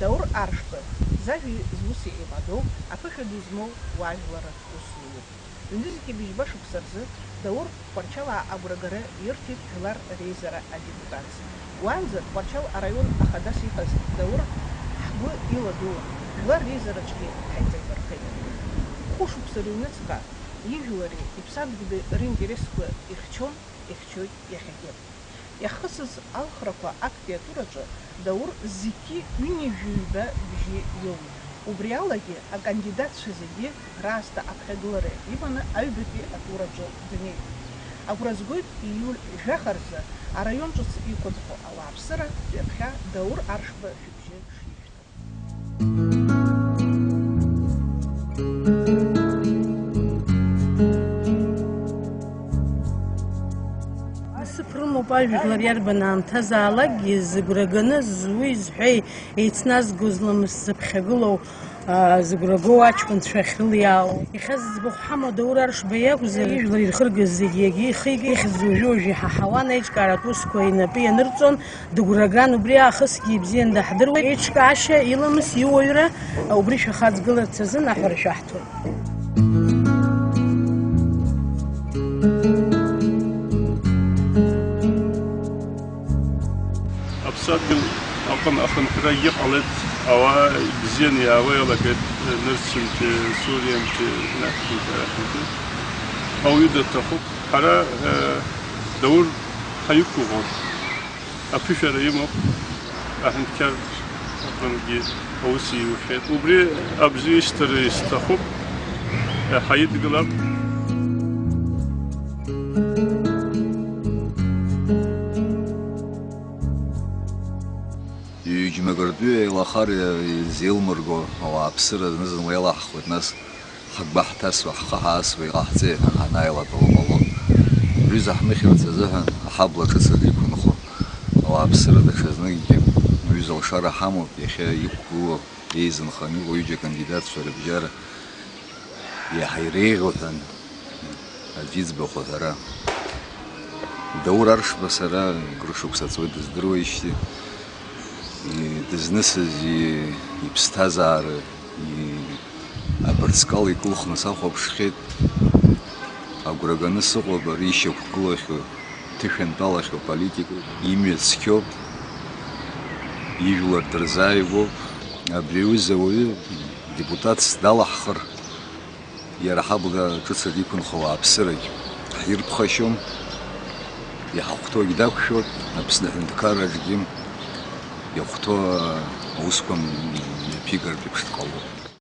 Даур аршбы, зави звуси иваду, апыхаду змол важлара услугу. Индизики бижбашу псарзы, Даур парчала абрагаре иртит глар рейзера депутации. Уанза парчал район ахадаси хаз Даур хбы иладу, глар рейзерочки хайцайбархай. Хушу псарюнецка, ежуари и псадгды ринтереску ихчой яхагет. Яхасыз алхраква актиатураджа Даур зики унижуйба бжи йоу. Убриалаги а кандидат шизиги раста акхегларе именно альбити атураджа дней. А вразгойт июль жахарза а район жуц и кодхо алапсара ветха Даур аршба фибжи шифта. Мопальвиглар ярбанан тазалаги згурагана зуиз хей эцназ гузламс запхагылоу згурагоу ачкунцәа хилиау ихаз збухама даурарш баягузар ижлар ирхыргыз зегьеги хиги хзужужи ҳаҳауан еиҿкааратә инапы ианырҵон дгураган убри аахысгьы ибзиан даҳдыруеит еиҿкаашьа иламыс иуаҩра убри шәахаҵгыларц азын аҳәара шәаҳҭоит. أبصر أقن كرايق على أوا بزين يا ويلا كت نرسم في سوريا في نحكي في أو يد تخط حرا دور خيوكو غور أبيش رأيمه أهن كار أقن جي أوسي وحيد وبري أبزي اشتري استخب حيد قلب مقردوه الآخر زيل مرجو أو عبسر نزل ويلا حقود ناس حق بحث وحقاس ويقحته أنا يلا طول ريزح مخير تزهن حبل كسر يكون خو أو عبسر دكشزنا يجيب ويزل شارع حمو بيخي يبكو يزن خاني ويجي كانديدات في البجارة يحيريغ وثن الجيز بخوثرا دور أرش بسرا قرشوك ساتسوي دزدرويشتي دزنسز يبستازار أبرتسكال يكلخ نساخو بشخيت أقرأ نسخو بريشة كلخو تخن طالخو политику имеет скёб يجولر درزايبو أبريوزوي депутат сдалаххр يرحبغا تصديقون خو أبسرج حيربخشوم يحقتو جداكشوت نبسنا هندكار جيم يختو أوسكم بيجر بيكشت قلبه.